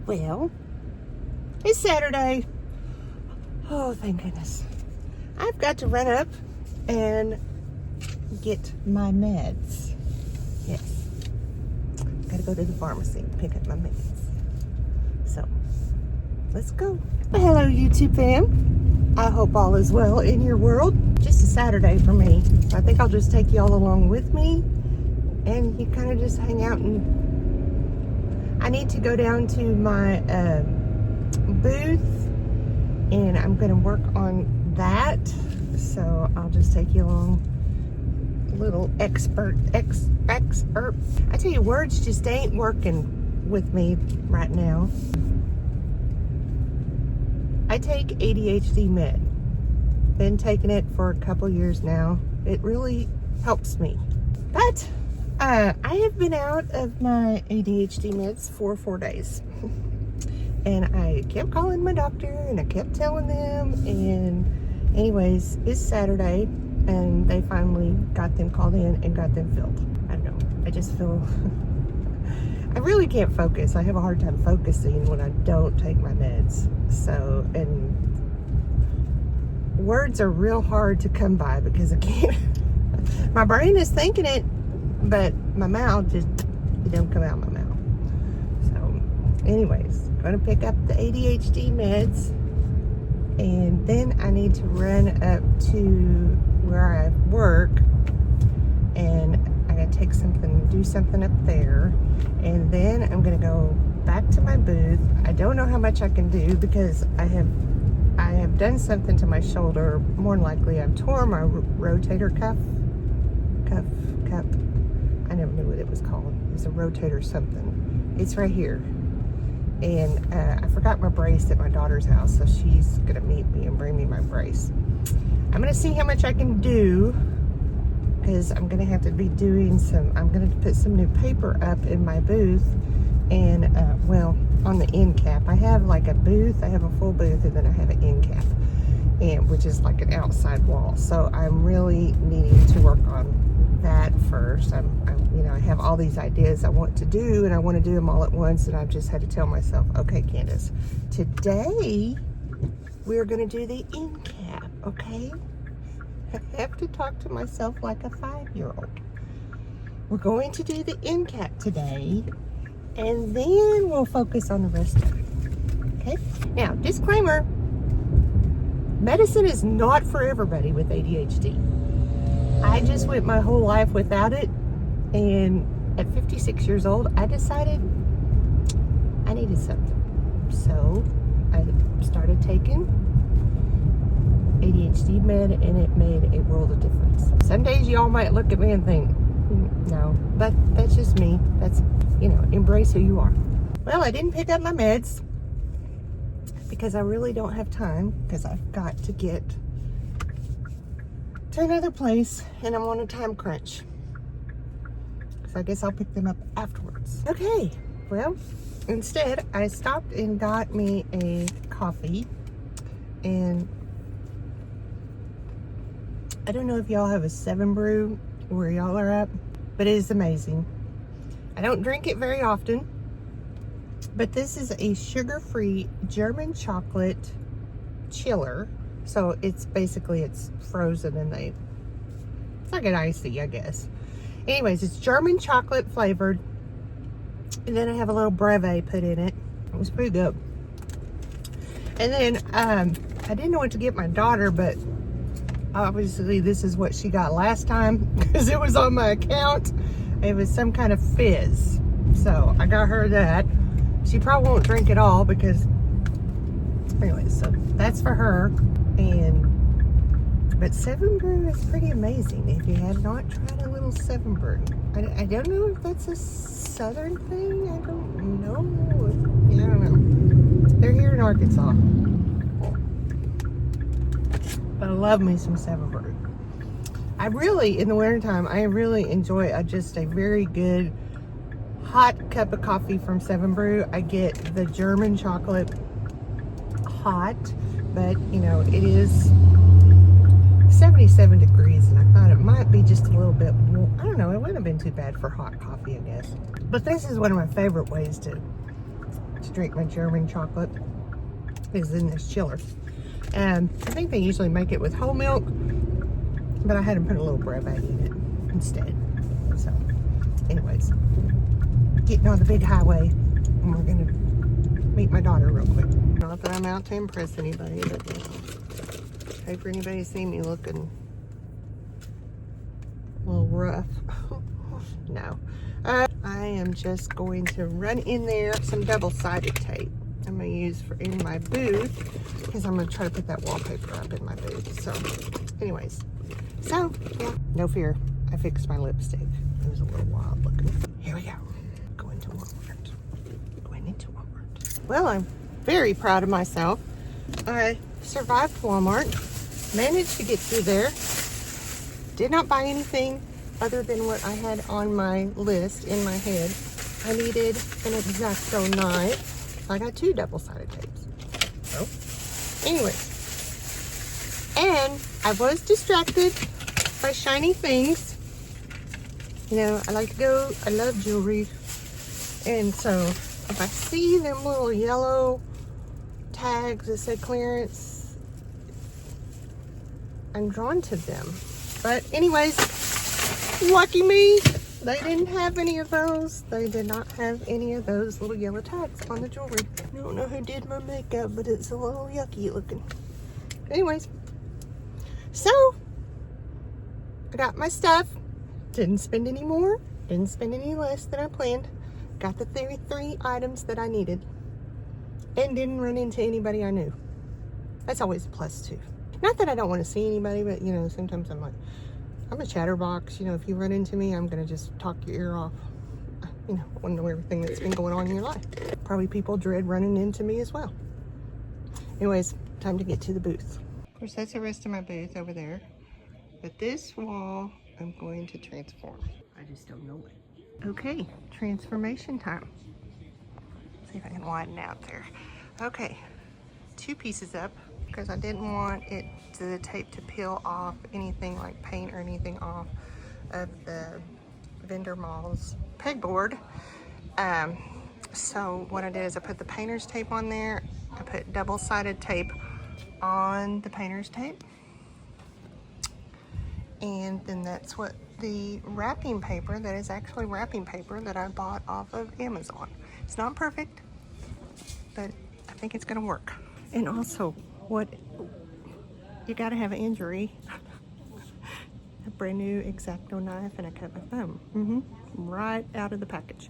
Well, it's Saturday. Oh, thank goodness. I've got to run up and get my meds. Yes. Gotta go to the pharmacy and pick up my meds. So, let's go. Well, hello, YouTube fam. I hope all is well in your world. Just a Saturday for me. So I think I'll just take you all along with me. And you kind of just hang out, and I need to go down to my booth, and I'm going to work on that. So I'll just take you along. Little expert. I tell you, words just ain't working with me right now. I take ADHD med. Been taking it for a couple years now. It really helps me. But I have been out of my ADHD meds for 4 days. And I kept calling my doctor and I kept telling them. And anyways, it's Saturday and they finally got them called in and got them filled. I don't know. I just feel I really can't focus. I have a hard time focusing when I don't take my meds. So, and words are real hard to come by because I can't. My brain is thinking it, but my mouth just, it don't come out of my mouth. So anyways, I'm gonna pick up the ADHD meds, and then I need to run up to where I work, and I gotta take something, do something up there, and then I'm gonna go back to my booth. I don't know how much I can do because I have done something to my shoulder. More than likely I've torn my rotator cuff. I never knew what it was called. It's a rotator something. It's right here. And I forgot my brace at my daughter's house, so she's gonna meet me and bring me my brace. I'm gonna see how much I can do, because I'm gonna have to be doing I'm gonna put some new paper up in my booth, and well, on the end cap. I have like a booth, I have a full booth, and then I have an end cap, and which is like an outside wall. So I'm really needing to work on that first. I have all these ideas I want to do, and I want to do them all at once, and I've just had to tell myself, okay, Candace, today we're going to do the end cap, okay? I have to talk to myself like a 5-year-old. We're going to do the end cap today, and then we'll focus on the rest of it, okay? Now, disclaimer, medicine is not for everybody with ADHD. I just went my whole life without it, and at 56 years old, I decided I needed something. So I started taking ADHD med, and it made a world of difference. Some days y'all might look at me and think, no, but that's just me. That's, embrace who you are. Well, I didn't pick up my meds because I really don't have time, because I've got to get to another place, and I'm on a time crunch. So I guess I'll pick them up afterwards. Okay, well, instead I stopped and got me a coffee, and I don't know if y'all have a 7 Brew where y'all are at, but it is amazing. I don't drink it very often, but this is a sugar-free German chocolate chiller. So it's basically, it's frozen, and it's like an icy, I guess. Anyways, it's German chocolate flavored. And then I have a little Breve put in it. It was pretty good. And then I didn't know what to get my daughter, but obviously this is what she got last time because it was on my account. It was some kind of fizz. So I got her that. She probably won't drink it all because, anyways, so that's for her. But 7 Brew is pretty amazing. If you have not tried a little 7 Brew, I don't know if that's a southern thing. I don't know. I don't know. They're here in Arkansas. But I love me some 7 Brew. I really, in the wintertime, I really enjoy just a very good hot cup of coffee from 7 Brew. I get the German chocolate hot, but it is 77 degrees, and I thought it might be just a little bit warm. I don't know, it wouldn't have been too bad for hot coffee, I guess. But this is one of my favorite ways to to drink my German chocolate is in this chiller. And I think they usually make it with whole milk, but I had them put a little bread bag in it instead. So, anyways, getting on the big highway, and we're gonna meet my daughter real quick. Not that I'm out to impress anybody, but you know, hope for anybody to see me looking a little rough. No. I am just going to run in there some double-sided tape I'm going to use for in my booth, because I'm going to try to put that wallpaper up in my booth. So, anyways. So, yeah, no fear. I fixed my lipstick. It was a little wild looking. Here we go. Going to Walmart. Going into Walmart. Well, I'm very proud of myself. I survived Walmart. Managed to get through there. Did not buy anything other than what I had on my list in my head. I needed an X-Acto knife. I got 2 double-sided tapes. So, anyways. And I was distracted by shiny things. You know, I like to go, I love jewelry. And so, if I see them little yellow tags that say clearance, I'm drawn to them. But anyways, lucky me, they didn't have any of those. They did not have any of those little yellow tags on the jewelry. I don't know who did my makeup, but it's a little yucky looking. Anyways, so I got my stuff. Didn't spend any more. Didn't spend any less than I planned. Got the 3 items that I needed. And didn't run into anybody I knew. That's always a plus too. Not that I don't want to see anybody, but you know, sometimes I'm like, I'm a chatterbox. You know, if you run into me, I'm going to just talk your ear off. You know, I want to know everything that's been going on in your life. Probably people dread running into me as well. Anyways, time to get to the booth. Of course, that's the rest of my booth over there. But this wall, I'm going to transform. I just don't know it. Okay, transformation time. See if I can widen out there. Okay, 2 pieces up, because I didn't want the tape to peel off anything like paint or anything off of the vendor mall's pegboard. So what I did is I put the painter's tape on there. I put double-sided tape on the painter's tape. And then that's what the wrapping paper, that is actually wrapping paper that I bought off of Amazon. It's not perfect, but I think it's gonna work. And also, you gotta have an injury. A brand new X-Acto knife, and I cut my thumb. Right out of the package.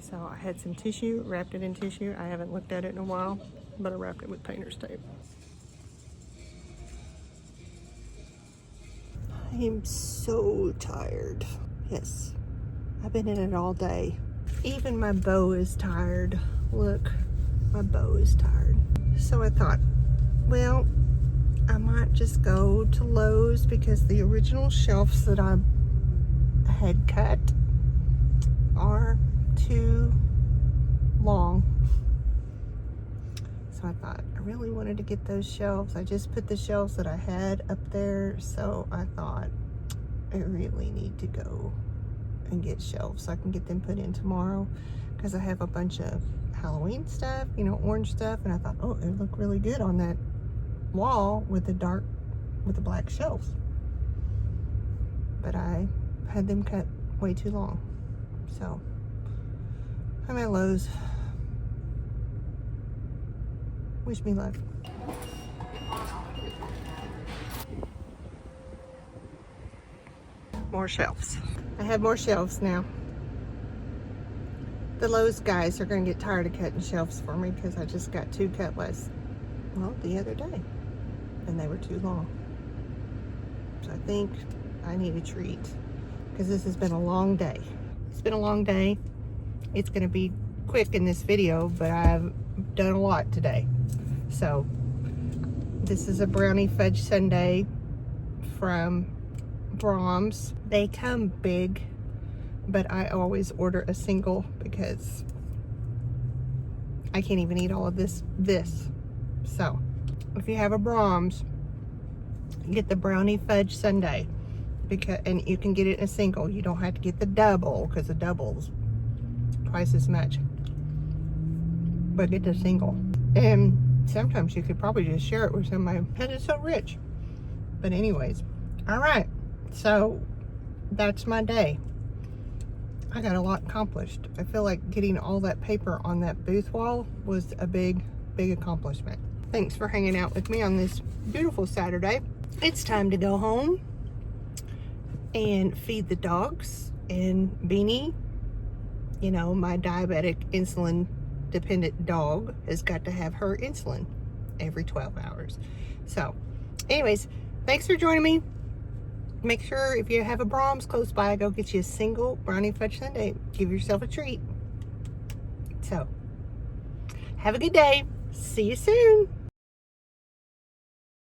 So I had some tissue, wrapped it in tissue. I haven't looked at it in a while, but I wrapped it with painter's tape. I am so tired. Yes, I've been in it all day. Even my bow is tired. Look, my bow is tired. So I thought, well, I might just go to Lowe's, because the original shelves that I had cut are too long. So I thought, I really wanted to get those shelves. I just put the shelves that I had up there, so I thought I really need to go and get shelves so I can get them put in tomorrow, because I have a bunch of Halloween stuff, you know, orange stuff, and I thought, oh, it would look really good on that wall with the black shelves. But I had them cut way too long. So I'm at Lowe's. Wish me luck. More shelves. I have more shelves now. The Lowe's guys are going to get tired of cutting shelves for me, because I just got 2 cut less, well, the other day, and they were too long. So I think I need a treat, because this has been a long day. It's been a long day. It's going to be quick in this video, but I've done a lot today. So this is a brownie fudge sundae from Braum's. They come big, but I always order a single because I can't even eat all of this. So if you have a Braum's, get the brownie fudge sundae, and you can get it in a single. You don't have to get the double, because the double's twice as much. but get the single. And sometimes you could probably just share it with somebody because it's so rich. But anyways, all right. So that's my day. I got a lot accomplished. I feel like getting all that paper on that booth wall was a big accomplishment. Thanks for hanging out with me on this beautiful Saturday. It's time to go home and feed the dogs. And Beanie, you know, my diabetic insulin dependent dog, has got to have her insulin every 12 hours. So anyways, thanks for joining me. Make sure if you have a Braum's close by, go get you a single brownie fudge sundae. Give yourself a treat. So have a good day. See you soon.